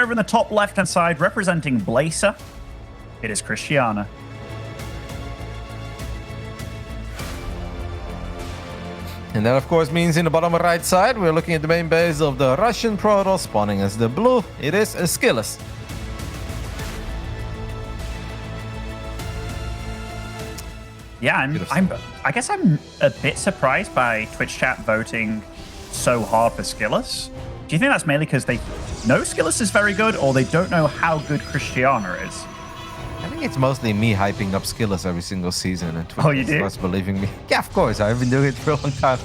over in the top left-hand side, representing Blazer, it is Krystianer. And that, of course, means in the bottom right side, we're looking at the main base of the Russian Protoss, spawning as the blue. It is SKillous. Yeah, I guess I'm a bit surprised by Twitch chat voting so hard for SKillous. Do you think that's mainly because they know SKillous is very good, or they don't know how good Krystianer is? I think it's mostly me hyping up SKillous every single season, and Twitch Oh, you do? starts believing me. Yeah, of course. I've been doing it for a long time.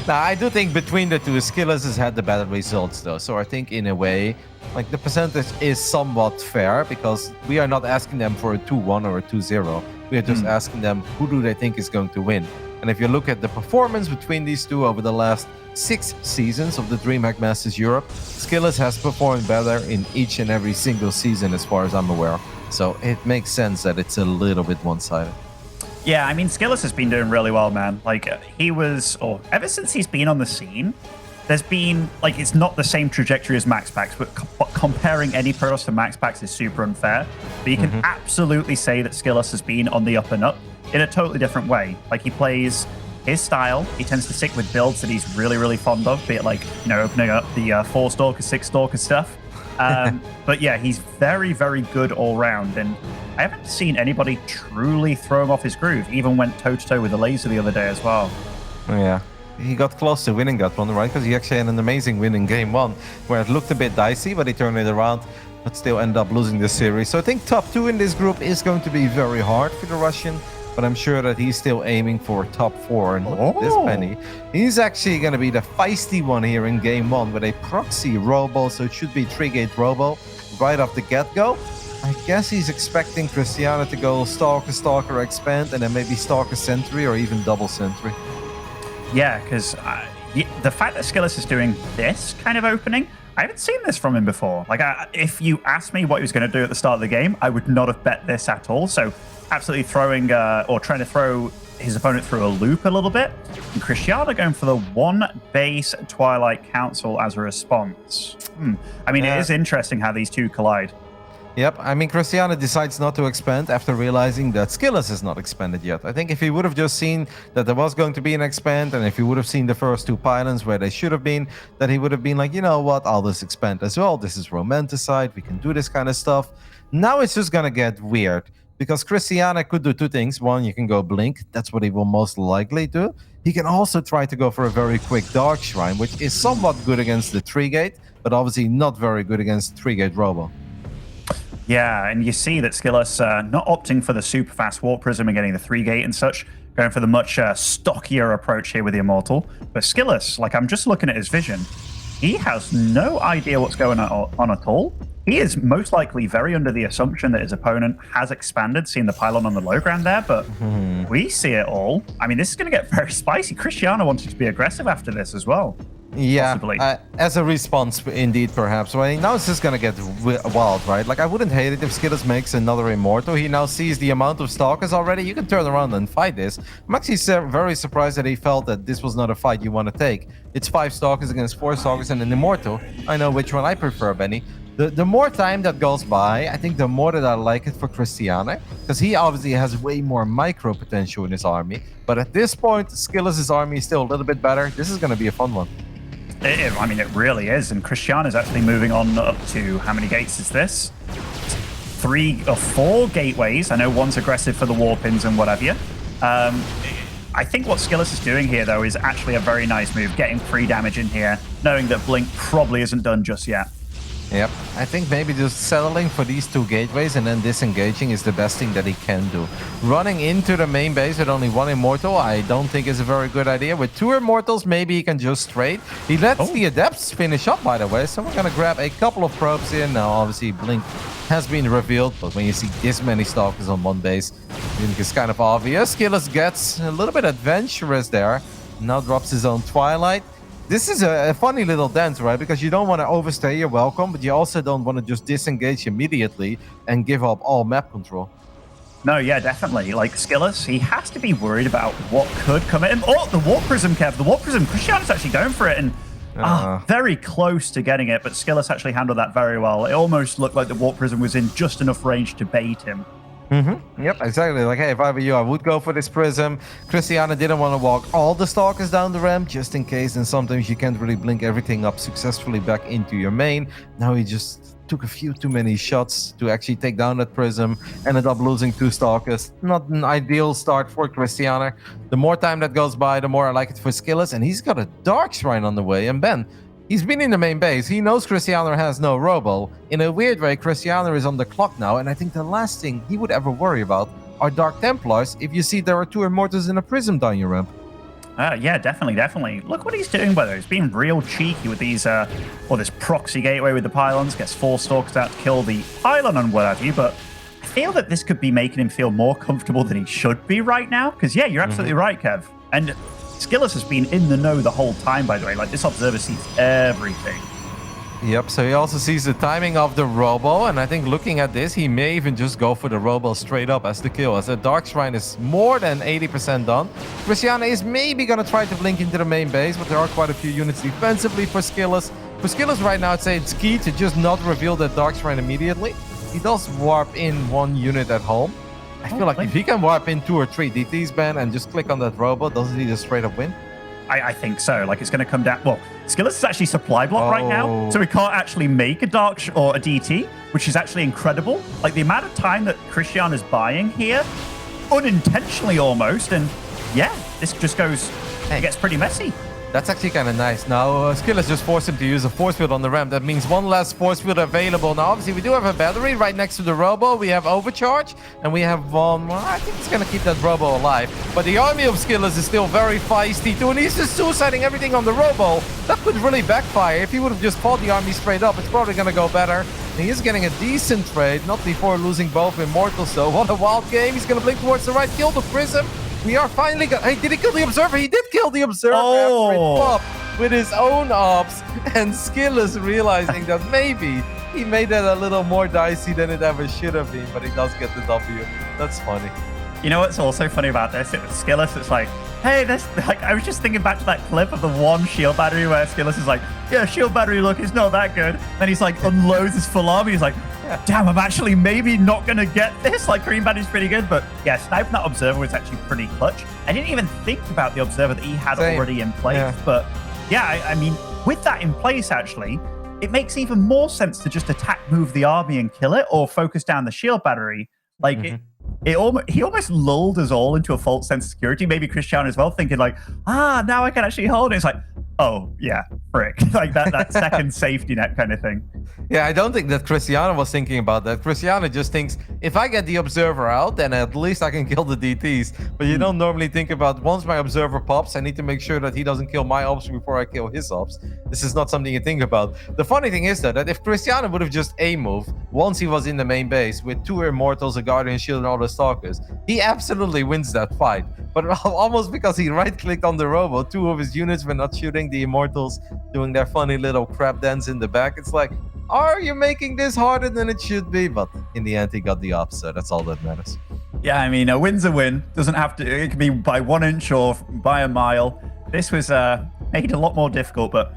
Now, I do think between the two, SKillous has had the better results, though. So I think, in a way, like, the percentage is somewhat fair, because we are not asking them for a 2-1 or a 2-0. We are just asking them who do they think is going to win. And if you look at the performance between these two over the last 6 seasons of the DreamHack Masters Europe, SKillous has performed better in each and every single season, as far as I'm aware. So it makes sense that it's a little bit one-sided. Yeah, I mean, SKillous has been doing really well, man. Like, ever since he's been on the scene, there's been, like, it's not the same trajectory as MaxPax, but comparing any Protoss to MaxPax is super unfair. But you can absolutely say that SKillous has been on the up and up in a totally different way. Like, he plays his style. He tends to stick with builds that he's really, really fond of, be it, like, you know, opening up the 4 Stalker, 6 Stalker stuff. But yeah, he's very, very good all round, and I haven't seen anybody truly throw him off his groove. Even went toe-to-toe with the laser the other day as well. Yeah. He got close to winning that one, right? Because he actually had an amazing win in game 1, where it looked a bit dicey, but he turned it around, but still ended up losing the series. So I think top 2 in this group is going to be very hard for the Russian, but I'm sure that he's still aiming for top 4. And look at this Penny. He's actually going to be the feisty one here in game 1 with a proxy robo, so it should be 3-gate robo right off the get-go. I guess he's expecting Krystianer to go Stalker, Stalker, Expand, and then maybe Stalker Sentry or even Double Sentry. Yeah, because the fact that SKillous is doing this kind of opening, I haven't seen this from him before. Like, if you asked me what he was going to do at the start of the game, I would not have bet this at all. So absolutely throwing or trying to throw his opponent through a loop a little bit. And Krystianer going for the 1 base Twilight Council as a response. I mean, it is interesting how these two collide. Yep, I mean, Krystianer decides not to expand after realizing that SKillous is not expanded yet. I think if he would have just seen that there was going to be an expand, and if he would have seen the first 2 pylons where they should have been, then he would have been like, you know what, I'll just expand as well. This is romanticide, we can do this kind of stuff. Now it's just gonna get weird, because Krystianer could do 2 things. One, you can go blink, that's what he will most likely do. He can also try to go for a very quick Dark Shrine, which is somewhat good against the 3-gate, but obviously not very good against 3-gate Robo. Yeah, and you see that SKillous not opting for the super fast Warp Prism and getting the 3-gate and such, going for the much stockier approach here with the Immortal. But SKillous, like, I'm just looking at his vision. He has no idea what's going on at all. He is most likely very under the assumption that his opponent has expanded, seeing the pylon on the low ground there, but we see it all. I mean, this is going to get very spicy. Krystianer wanted to be aggressive after this as well. Yeah, as a response, indeed, perhaps. Well, now it's just gonna get wild, right? Like, I wouldn't hate it if SKillous makes another Immortal. He now sees the amount of Stalkers already. You can turn around and fight this. I'm actually very surprised that he felt that this was not a fight you want to take. It's 5 Stalkers against 4 Stalkers and an Immortal. I know which one I prefer, Benny. The more time that goes by, I think the more that I like it for Krystianer, because he obviously has way more micro potential in his army. But at this point, SKillous' army is still a little bit better. This is going to be a fun one. I mean, it really is. And Krystianer is actually moving on up to, how many gates is this? 3 or 4 gateways. I know one's aggressive for the warpins and whatever. I think what SKillous is doing here, though, is actually a very nice move, getting free damage in here, knowing that Blink probably isn't done just yet. Yep, I think maybe just settling for these 2 gateways and then disengaging is the best thing that he can do. Running into the main base with only 1 Immortal, I don't think is a very good idea. With 2 Immortals, maybe he can just trade. He lets the Adepts finish up, by the way, so we're gonna grab a couple of probes here. Now, obviously, Blink has been revealed, but when you see this many Stalkers on 1 base, I think it's kind of obvious. SKillous gets a little bit adventurous there. Now drops his own Twilight. This is a funny little dance, right? Because you don't want to overstay your welcome, but you also don't want to just disengage immediately and give up all map control. No, yeah, definitely. Like, SKillous, he has to be worried about what could come at him. Oh, the Warp Prism, Kev. The Warp Prism. Krystianer's actually going for it. And Very close to getting it, but SKillous actually handled that very well. It almost looked like the Warp Prism was in just enough range to bait him. Yep, exactly. Like, hey, if I were you, I would go for this Prism. Krystianer didn't want to walk all the Stalkers down the ramp just in case, and sometimes you can't really blink everything up successfully back into your main. Now he just took a few too many shots to actually take down that Prism, ended up losing 2 Stalkers. Not an ideal start for Krystianer. The more time that goes by, the more I like it for SKillous, and he's got a Dark Shrine on the way. And Ben, he's been in the main base. He knows Krystianer has no Robo. In a weird way, Krystianer is on the clock now, and I think the last thing he would ever worry about are Dark Templars if you see there are 2 Immortals in a Prism down your ramp. Yeah, definitely. Look what he's doing, by the way. He's being real cheeky with these, this proxy gateway with the pylons. Gets 4 Stalkers out to kill the pylon and what have you, but I feel that this could be making him feel more comfortable than he should be right now. Because, yeah, you're absolutely right, Kev. And SKillous has been in the know the whole time, by the way. Like, this observer sees everything. Yep, so he also sees the timing of the Robo, and I think looking at this, he may even just go for the Robo straight up as the kill, as the Dark Shrine is more than 80% done. Krystianer is maybe going to try to blink into the main base, but there are quite a few units defensively for SKillous. For SKillous right now, I'd say it's key to just not reveal that Dark Shrine immediately. He does warp in 1 unit at home. I feel like if he can warp in 2 or 3 DTs, Ben, and just click on that Robo, doesn't he just straight up win? I think so. Like, it's going to come down. Well, SKillous is actually supply block right now, so we can't actually make a or a DT, which is actually incredible. Like, the amount of time that Krystianer is buying here, unintentionally almost, and yeah, this just goes. It gets pretty messy. That's actually kind of nice. Now, SKillous just forced him to use a force field on the ramp. That means 1 less force field available. Now, obviously, we do have a battery right next to the Robo. We have Overcharge, and we have one. Well, I think it's going to keep that Robo alive. But the army of SKillous is still very feisty, too, and he's just suiciding everything on the Robo. That could really backfire. If he would have just fought the army straight up, it's probably going to go better. And he is getting a decent trade, not before losing both Immortals, though. What a wild game. He's going to blink towards the right, kill the Prism. We are finally hey, did he kill the Observer? He did kill the Observer after it popped with his own ops, and SKillous realizing that maybe he made that a little more dicey than it ever should have been, but he does get the W. That's funny. You know what's also funny about this? It was SKillous. It's like, hey, this. Like, I was just thinking back to that clip of the 1 shield battery where SKillous is like, yeah, shield battery, look, it's not that good. Then he's like, unloads his full army. He's like, damn, I'm actually maybe not going to get this. Like, Green Battery's pretty good, but yeah, sniping that Observer was actually pretty clutch. I didn't even think about the Observer that he had already in place, but yeah, I mean, with that in place, actually, it makes even more sense to just attack, move the army and kill it, or focus down the shield battery. Like, he almost lulled us all into a false sense of security, maybe Krystianer as well, thinking like, now I can actually hold it. It's like, oh, yeah, frick. Like that second safety net kind of thing. Yeah, I don't think that Krystianer was thinking about that. Krystianer just thinks, if I get the Observer out, then at least I can kill the DTs. But you don't normally think about, once my Observer pops, I need to make sure that he doesn't kill my ops before I kill his ops. This is not something you think about. The funny thing is, though, that if Krystianer would have just A-moved, once he was in the main base, with 2 Immortals, a Guardian Shield, and all the Stalkers, he absolutely wins that fight. But almost because he right-clicked on the Robo, 2 of his units were not shooting the Immortals, doing their funny little crab dance in the back. It's like, are you making this harder than it should be? But in the end, he got the up, so that's all that matters. Yeah, I mean, a win's a win. Doesn't have to, it can be by 1 inch or by a mile. This was made a lot more difficult, but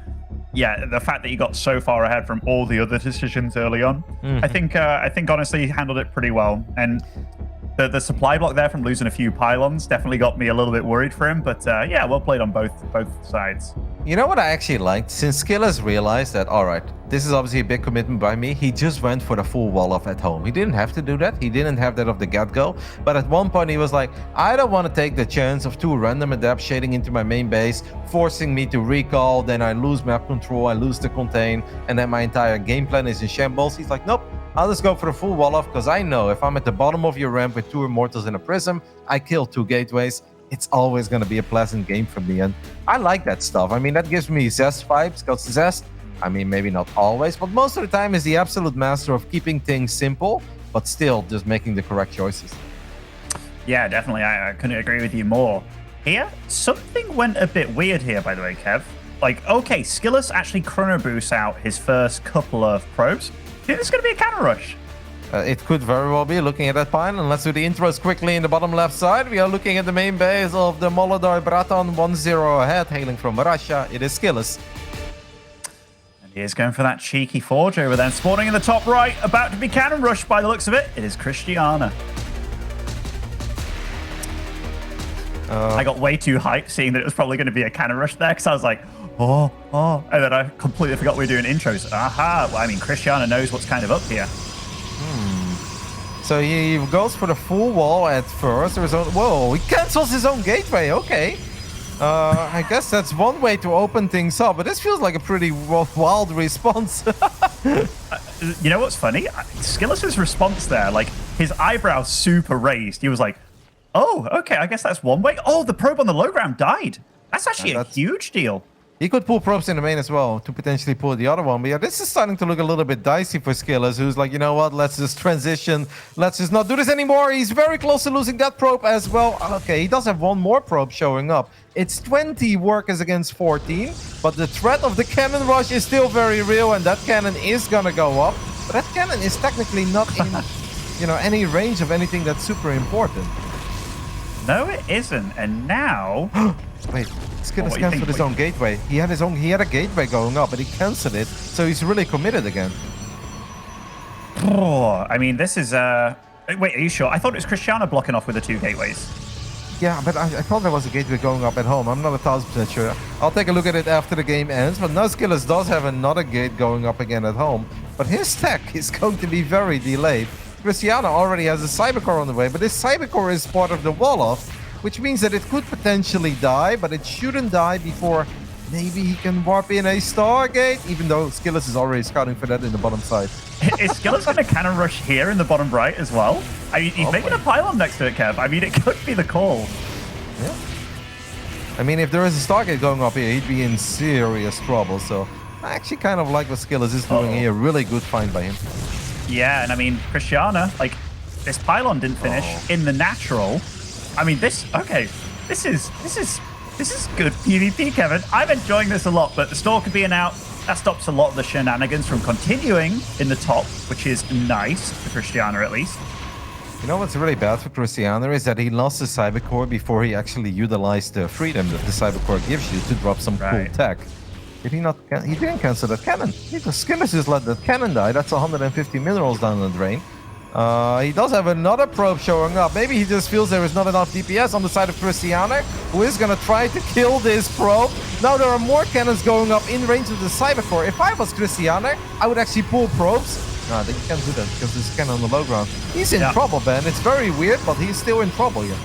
yeah, the fact that he got so far ahead from all the other decisions early on, I think honestly he handled it pretty well. And the supply block there from losing a few pylons definitely got me a little bit worried for him. But yeah, well played on both sides. You know what I actually liked? Since SKillous realized that, all right, this is obviously a big commitment by me, he just went for the full wall-off at home. He didn't have to do that. He didn't have that off the get-go. But at one point, he was like, I don't want to take the chance of 2 random adepts shading into my main base, forcing me to recall, then I lose map control, I lose the contain, and then my entire game plan is in shambles. He's like, nope, I'll just go for the full wall-off, because I know if I'm at the bottom of your ramp with 2 Immortals and a Prism, I kill 2 gateways. It's always going to be a pleasant game for me, and I like that stuff. I mean, that gives me Zest vibes, because Zest, I mean, maybe not always, but most of the time is the absolute master of keeping things simple, but still just making the correct choices. Yeah, definitely. I couldn't agree with you more. Here, something went a bit weird here, by the way, Kev. Like, okay, SKillous actually chrono boosts out his first couple of probes. Do you think there's going to be a counter rush? It could very well be. Looking at that pine, and let's do the intros quickly in the bottom left side. We are looking at the main base of the Molodar Braton 1-0 ahead, hailing from Russia. It is SKillous. He is going for that cheeky forge over there. Spawning in the top right, about to be cannon rushed by the looks of it. It is Krystianer. I got way too hyped seeing that it was probably going to be a cannon rush there because I was like, oh. And then I completely forgot we were doing intros. Aha. Well, I mean, Krystianer knows what's kind of up here. So he goes for the full wall at first. Whoa, he cancels his own gateway. Okay. I guess that's one way to open things up, but this feels like a pretty wild response. You know what's funny? SKillous' response there, like his eyebrow super raised. He was like, oh, okay, I guess that's one way. Oh, the probe on the low ground died. That's actually a huge deal. He could pull probes in the main as well to potentially pull the other one. But yeah, this is starting to look a little bit dicey for SKillous, who's like, you know what, let's just transition. Let's just not do this anymore. He's very close to losing that probe as well. Okay, he does have one more probe showing up. It's 20 workers against 14, but the threat of the cannon rush is still very real, and that cannon is gonna go up. But that cannon is technically not in, any range of anything that's super important. No, it isn't. And now... Wait, SKillous canceled his own gateway. He had a gateway going up, but he canceled it, so he's really committed again. Oh, I mean, this is... Wait, are you sure? I thought it was Krystianer blocking off with the 2 gateways. Yeah, but I thought there was a gateway going up at home. I'm not 1000% sure. I'll take a look at it after the game ends. But now SKillous does have another gate going up again at home. But his tech is going to be very delayed. Krystianer already has a Cybercore on the way, but this Cybercore is part of the wall-off, which means that it could potentially die, but it shouldn't die before maybe he can warp in a Stargate, even though SKillous is already scouting for that in the bottom side. Is SKillous going to cannon rush here in the bottom right as well? I mean, he's making a pylon next to it, Kev. I mean, it could be the call. Yeah. I mean, if there is a Stargate going up here, he'd be in serious trouble. So I actually kind of like what SKillous is doing here. Really good find by him. Yeah, and I mean, Krystianer, like, this pylon didn't finish in the natural. I mean, this is good PvP, Kevin. I'm enjoying this a lot, but the Stalker being out, that stops a lot of the shenanigans from continuing in the top, which is nice for Krystianer at least. You know what's really bad for Krystianer is that he lost the Cybercore before he actually utilized the freedom that the Cybercore gives you to drop some cool tech. Did he not? He didn't cancel that cannon. SKillous just let that cannon die. That's 150 minerals down the drain. He does have another probe showing up. Maybe he just feels there is not enough DPS on the side of Krystianer, who is going to try to kill this probe. Now there are more cannons going up in range of the Cybercore. If I was Krystianer, I would actually pull probes. No, you can't do that because there's a cannon on the low ground. He's in trouble, Ben. It's very weird, but he's still in trouble here.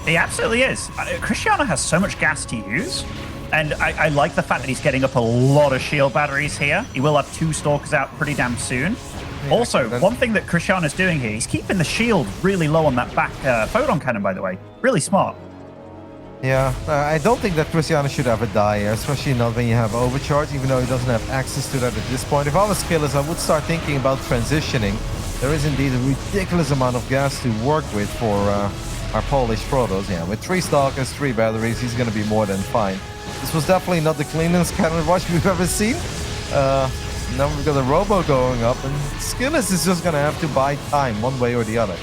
He absolutely is. Krystianer has so much gas to use. And I like the fact that he's getting up a lot of shield batteries here. He will have 2 Stalkers out pretty damn soon. Yeah, also, one thing that Krystianer's doing here, he's keeping the shield really low on that back photon cannon, by the way. Really smart. Yeah, I don't think that Krystianer should ever die here, especially not when you have overcharge, even though he doesn't have access to that at this point. If I was SKillous, I would start thinking about transitioning. There is indeed a ridiculous amount of gas to work with for our Polish Protoss. Yeah, with 3 Stalkers, 3 batteries, he's going to be more than fine. This was definitely not the cleanest cannon rush we've ever seen. Now we've got a Robo going up, and SKillous is just going to have to buy time one way or the other.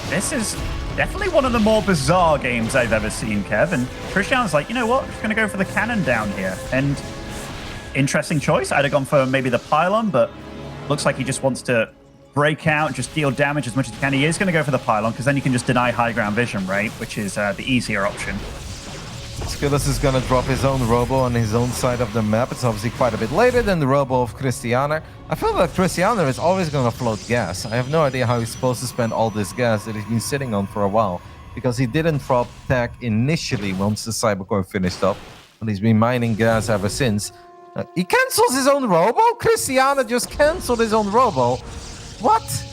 This is definitely one of the more bizarre games I've ever seen, Kev. And Krystianer's like, you know what? I'm just going to go for the cannon down here. And interesting choice. I'd have gone for maybe the pylon, but looks like he just wants to break out, just deal damage as much as he can. He is going to go for the pylon, because then you can just deny high ground vision, right? Which is the easier option. SKillous is going to drop his own Robo on his own side of the map. It's obviously quite a bit later than the Robo of Krystianer. I feel like Krystianer is always going to float gas. I have no idea how he's supposed to spend all this gas that he's been sitting on for a while, because he didn't drop tech initially once the Cybercore finished up, but he's been mining gas ever since. He cancels his own Robo? Krystianer just canceled his own Robo. What?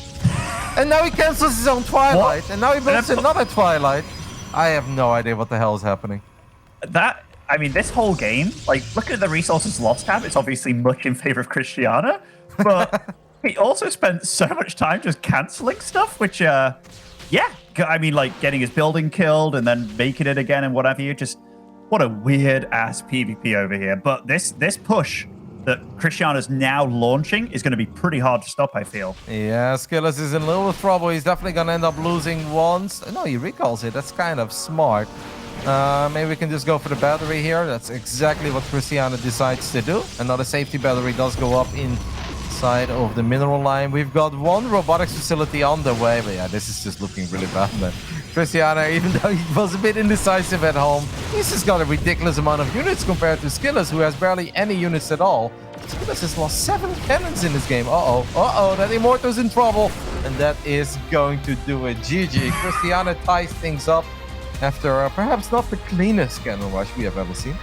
And now he cancels his own Twilight, and now he builds another Twilight. I have no idea what the hell is happening. I mean, this whole game, like, look at the resources lost tab. It's obviously much in favor of Krystianer, but he also spent so much time just canceling stuff, which, yeah, I mean, like, getting his building killed and then making it again and whatever. Just, what a weird-ass PvP over here. But this push that Krystianer's now launching is going to be pretty hard to stop, I feel. Yeah, SKillous is in a little trouble. He's definitely going to end up losing once. No, he recalls it. That's kind of smart. Maybe we can just go for the battery here. That's exactly what Krystianer decides to do. Another safety battery does go up inside of the mineral line. We've got one robotics facility on the way. But yeah, this is just looking really bad, man. Krystianer, even though he was a bit indecisive at home, he's just got a ridiculous amount of units compared to SKillous, who has barely any units at all. SKillous has lost 7 cannons in this game. Uh-oh, that Immortal's in trouble. And that is going to do it. GG. Krystianer ties things up after perhaps not the cleanest cannon rush we have ever seen.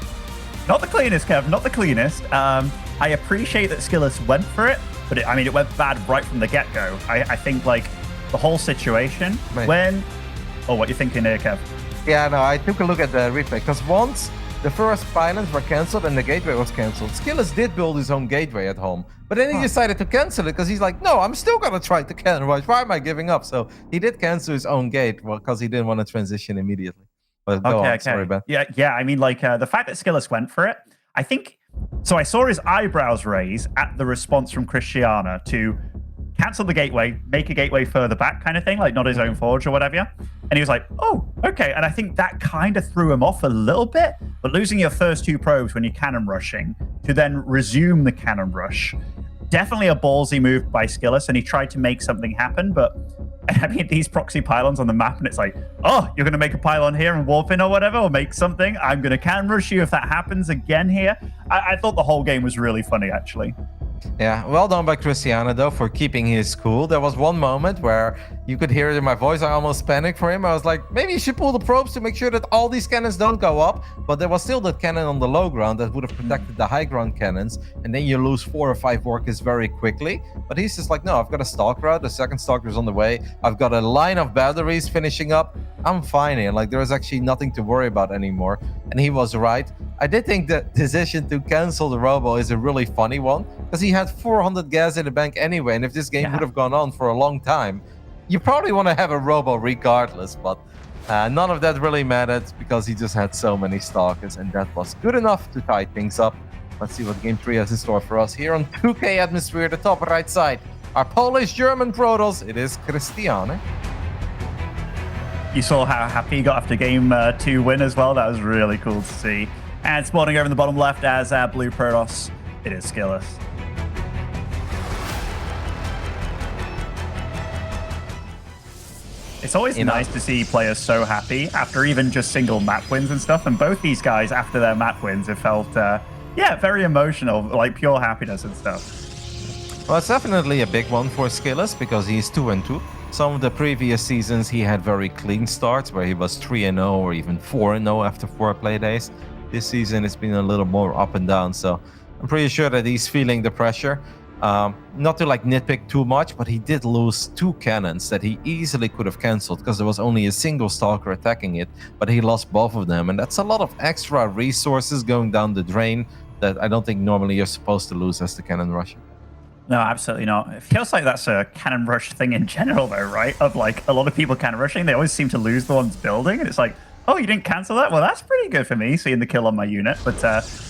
Not the cleanest, Kev, not the cleanest. I appreciate that Skillous went for it, but it went bad right from the get-go. I think, like, the whole situation, when... Oh, what you thinking here, Kev? Yeah, no, I took a look at the replay, because once the first pylons were cancelled and the gateway was cancelled, Skillous did build his own gateway at home. But then he decided to cancel it because he's like, no, I'm still going to try to cannon rush. Why am I giving up? So he did cancel his own gate because he didn't want to transition immediately. But go on, sorry, Ben. Yeah, I mean, like, the fact that Skillous went for it, I think... So I saw his eyebrows raise at the response from Krystianer to cancel the gateway, make a gateway further back kind of thing, like not his own forge or whatever. And he was like, oh, okay. And I think that kind of threw him off a little bit. But losing your first 2 probes when you're cannon rushing to then resume the cannon rush, definitely a ballsy move by Skillous. And he tried to make something happen. But I mean, these proxy pylons on the map, and it's like, oh, you're going to make a pylon here and warp in or whatever, or make something. I'm going to cannon rush you if that happens again here. I thought the whole game was really funny, actually. Yeah, well done by Krystianer, though, for keeping his cool. There was one moment where you could hear it in my voice. I almost panicked for him. I was like, maybe you should pull the probes to make sure that all these cannons don't go up. But there was still that cannon on the low ground that would have protected the high ground cannons. And then you lose 4 or 5 workers very quickly. But he's just like, no, I've got a stalker out. The second stalker is on the way. I've got a line of batteries finishing up. I'm fine here. Like, there's actually nothing to worry about anymore. And he was right. I did think the decision to cancel the robo is a really funny one, because he had 400 gas in the bank anyway, and if this game would have gone on for a long time, you probably want to have a robo regardless, but none of that really mattered because he just had so many stalkers, and that was good enough to tie things up. Let's see what Game 3 has in store for us here on 2K Atmosphere, the top right side. Our Polish-German Protoss, it is Krystianer. You saw how happy he got after Game 2 win as well. That was really cool to see. And spawning over in the bottom left as Blue Protoss, it is Skillous. It's always nice to see players so happy after even just single map wins and stuff. And both these guys, after their map wins, have felt, very emotional, like pure happiness and stuff. Well, it's definitely a big one for Skillous because he's 2-2. Some of the previous seasons, he had very clean starts where he was 3-0 or even 4-0 after 4 play days. This season, it's been a little more up and down, so I'm pretty sure that he's feeling the pressure. Not to like nitpick too much, but he did lose 2 cannons that he easily could have cancelled because there was only a single stalker attacking it, but he lost both of them, and that's a lot of extra resources going down the drain that I don't think normally you're supposed to lose as the cannon rusher. No, absolutely not. It feels like that's a cannon rush thing in general, though, right? Of like a lot of people cannon rushing, they always seem to lose the ones building, and it's like, oh, you didn't cancel that? Well, that's pretty good for me, seeing the kill on my unit. But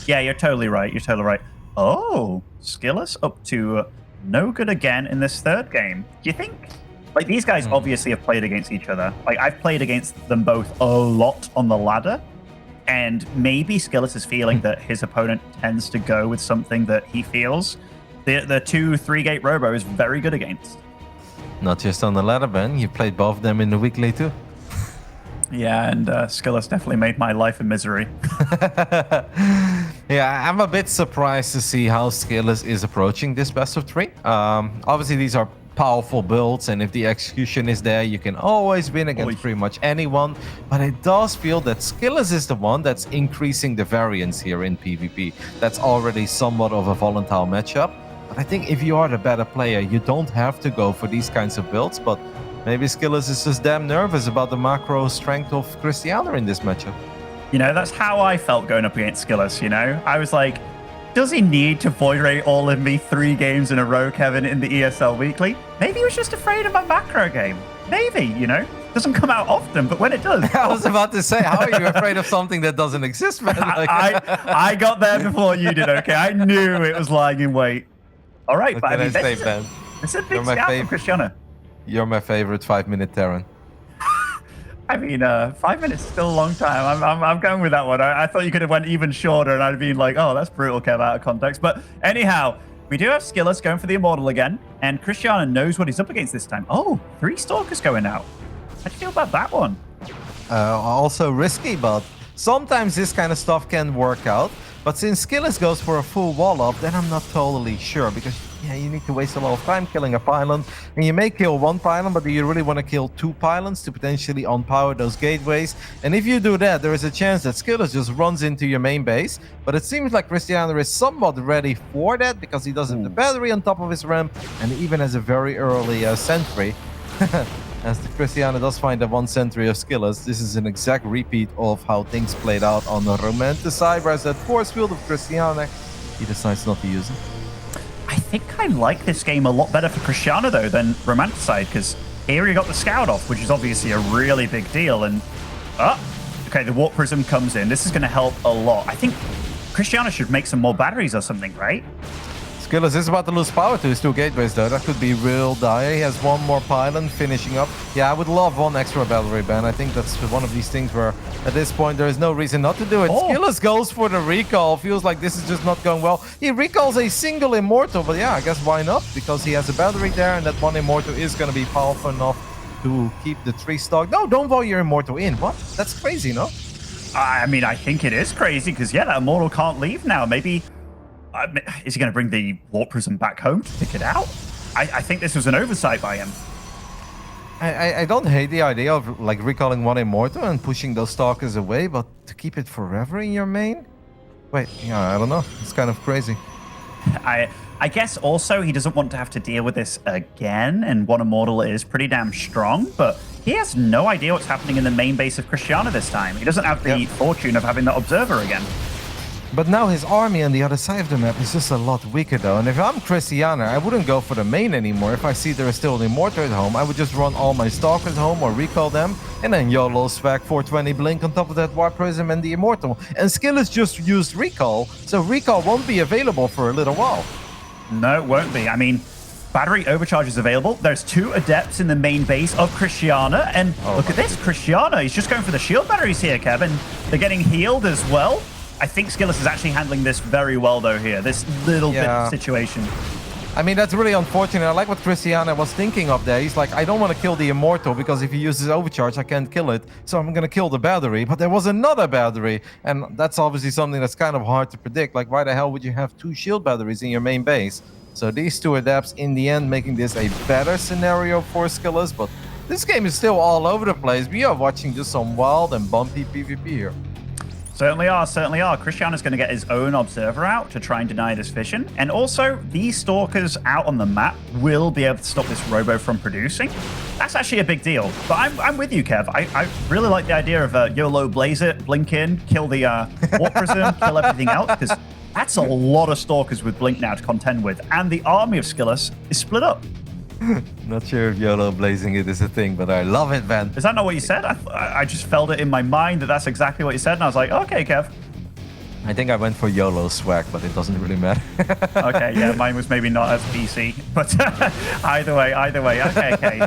yeah, you're totally right. You're totally right. Oh, Skillous up to no good again in this 3rd game. Do you think, like, these guys obviously have played against each other. Like, I've played against them both a lot on the ladder, and maybe Skillous is feeling that his opponent tends to go with something that he feels the 2-3 gate robo is very good against. Not just on the ladder, Ben. You played both of them in the weekly too. Yeah, and Skillous definitely made my life a misery. Yeah, I'm a bit surprised to see how Skillous is approaching this best of 3. Obviously, these are powerful builds, and if the execution is there, you can always win against pretty much anyone. But it does feel that Skillous is the one that's increasing the variance here in PvP. That's already somewhat of a volatile matchup. But I think if you are the better player, you don't have to go for these kinds of builds, but maybe Skillous is just damn nervous about the macro strength of Krystianer in this matchup. You know, that's how I felt going up against Skillous, you know? I was like, does he need to void rate all of me 3 games in a row, Kevin, in the ESL Weekly? Maybe he was just afraid of my macro game. Maybe, you know? Doesn't come out often, but when it does... I was about to say, how are you afraid of something that doesn't exist, man? Like... I got there before you did, okay? I knew it was lying in wait. All right, what but I mean, say, man? This is a big scout from Krystianer. You're my favorite 5-minute Terran. I mean, 5 minutes is still a long time. I'm going with that one. I thought you could have went even shorter, and I'd have been like, oh, that's brutal, Kev, out of context. But anyhow, we do have SKillous going for the Immortal again, and Krystianer knows what he's up against this time. Oh, 3 Stalkers going out. How do you feel about that one? Also risky, but sometimes this kind of stuff can work out. But since SKillous goes for a full wall up, then I'm not totally sure, because yeah, you need to waste a lot of time killing a pylon, and you may kill 1 pylon, but do you really want to kill 2 pylons to potentially unpower those gateways? And if you do that, there is a chance that SKillous just runs into your main base, but it seems like Krystianer is somewhat ready for that, because he does have the battery on top of his ramp, and even has a very early sentry. As the Krystianer does find the 1 sentry of SKillous, this is an exact repeat of how things played out on the Romanticide, whereas that force field of Krystianer, he decides not to use it. I think I like this game a lot better for Krystianer, though, than Romanticide, because here he got the Scout off, which is obviously a really big deal, and... okay, the Warp Prism comes in. This is going to help a lot. I think Krystianer should make some more batteries or something, right? SKillous is about to lose power to his 2 gateways, though. That could be real dire. He has 1 more pylon finishing up. Yeah, I would love 1 extra battery, Ben. I think that's one of these things where, at this point, there is no reason not to do it. SKillous goes for the recall. Feels like this is just not going well. He recalls a single Immortal, but yeah, I guess why not? Because he has a battery there, and that 1 Immortal is going to be powerful enough to keep the 3 stock. No, don't vote your Immortal in. What? That's crazy, no? I mean, I think it is crazy, because, yeah, that Immortal can't leave now. Maybe... is he going to bring the Warp Prism back home to pick it out? I think this was an oversight by him. I don't hate the idea of like recalling 1 Immortal and pushing those Stalkers away, but to keep it forever in your main? Wait, yeah, I don't know. It's kind of crazy. I guess also he doesn't want to have to deal with this again, and 1 Immortal is pretty damn strong, but he has no idea what's happening in the main base of Krystianer this time. He doesn't have the fortune of having that Observer again. But now his army on the other side of the map is just a lot weaker, though. And if I'm Krystianer, I wouldn't go for the main anymore. If I see there is still an Immortal at home, I would just run all my Stalkers home or recall them, and then YOLO Swag 420 Blink on top of that Warp Prism and the Immortal. And SKillous just used Recall, so Recall won't be available for a little while. No, it won't be. I mean, Battery Overcharge is available. There's 2 Adepts in the main base of Krystianer, and look at this, Krystianer, he's just going for the shield batteries here, Kevin. They're getting healed as well. I think SKillous is actually handling this very well, though, here. This little bit of situation. I mean, that's really unfortunate. I like what Krystianer was thinking of there. He's like, I don't want to kill the Immortal, because if he uses Overcharge, I can't kill it. So I'm going to kill the battery. But there was another battery. And that's obviously something that's kind of hard to predict. Like, why the hell would you have 2 shield batteries in your main base? So these 2 Adepts, in the end, making this a better scenario for SKillous. But this game is still all over the place. We are watching just some wild and bumpy PvP here. Certainly are, certainly are. Krystianer's going to get his own Observer out to try and deny this vision. And also, these Stalkers out on the map will be able to stop this Robo from producing. That's actually a big deal. But I'm with you, Kev. I really like the idea of YOLO Blaze it, blink in, kill the Warp Prism, kill everything else, because that's a lot of Stalkers with Blink now to contend with. And the army of SKillous is split up. Not sure if YOLO blazing it is a thing, but I love it, man. Is that not what you said? I just felt it in my mind that that's exactly what you said, and I was like, okay, Kev. I think I went for YOLO swag, but it doesn't really matter. Okay, yeah, mine was maybe not as PC, but either way, okay.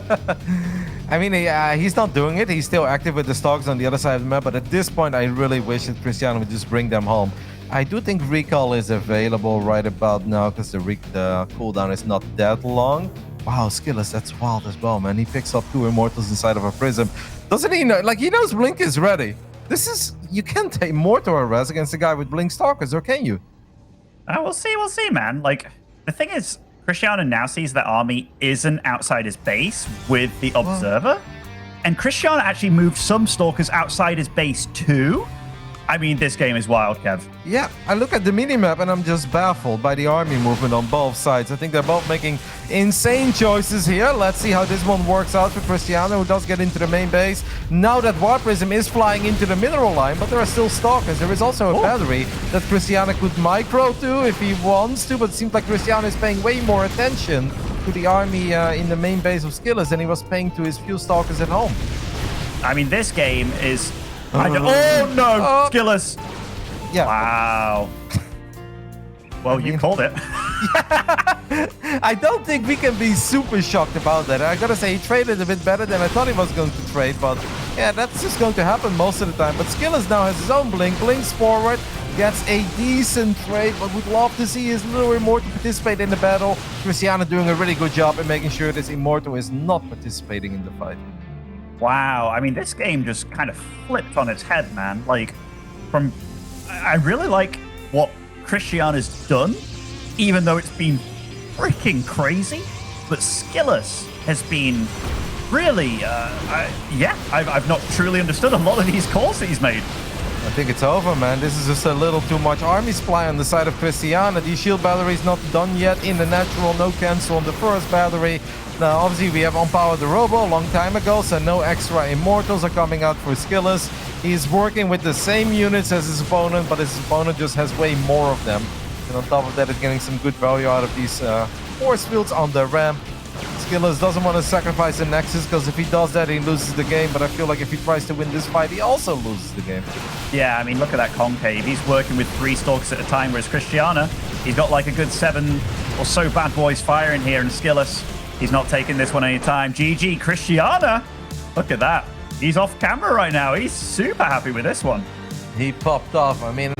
I mean, he's not doing it. He's still active with the Stalkers on the other side of the map, but at this point, I really wish that Krystianer would just bring them home. I do think Recall is available right about now, because the cooldown is not that long. Wow, SKillous, that's wild as well, man. He picks up 2 Immortals inside of a Prism. Doesn't he know? Like, he knows Blink is ready. This is... You can't take Mortal Arrest against a guy with Blink Stalkers, or can you? We'll see, man. Like, the thing is, Krystianer now sees that army isn't outside his base with the Observer. And Krystianer actually moved some Stalkers outside his base too. I mean, this game is wild, Kev. Yeah, I look at the minimap and I'm just baffled by the army movement on both sides. I think they're both making insane choices here. Let's see how this one works out for Krystianer, who does get into the main base. Now that Warp Prism is flying into the mineral line, but there are still Stalkers. There is also a battery that Krystianer could micro to if he wants to, but it seems like Krystianer is paying way more attention to the army in the main base of SKillous than he was paying to his few Stalkers at home. I mean, this game is... oh no, SKillous. Yeah. Wow. Well, you called it. I don't think we can be super shocked about that. I gotta say, he traded a bit better than I thought he was going to trade, but yeah, that's just going to happen most of the time. But SKillous now has his own blink, blinks forward, gets a decent trade, but would love to see his little Immortal participate in the battle. Krystianer doing a really good job in making sure this Immortal is not participating in the fight. Wow, I mean, this game just kind of flipped on its head, man. Like, I really like what Krystianer's done, even though it's been freaking crazy. But SKillous has been really, yeah, I've not truly understood a lot of these calls that he's made. I think it's over, man. This is just a little too much army supply on the side of Krystianer. The shield battery is not done yet in the natural. No cancel on the first battery. Now, obviously, we have unpowered the Robo a long time ago, so no extra Immortals are coming out for SKillous. He's working with the same units as his opponent, but his opponent just has way more of them. And on top of that, he's getting some good value out of these force fields on the ramp. SKillous doesn't want to sacrifice the Nexus, because if he does that, he loses the game. But I feel like if he tries to win this fight, he also loses the game. Yeah, I mean, look at that concave. He's working with 3 Stalkers at a time, whereas Krystianer, he's got like a good 7 or so bad boys firing here, and SKillous, he's not taking this one anytime. GG, Krystianer! Look at that. He's off camera right now. He's super happy with this one. He popped off. I mean,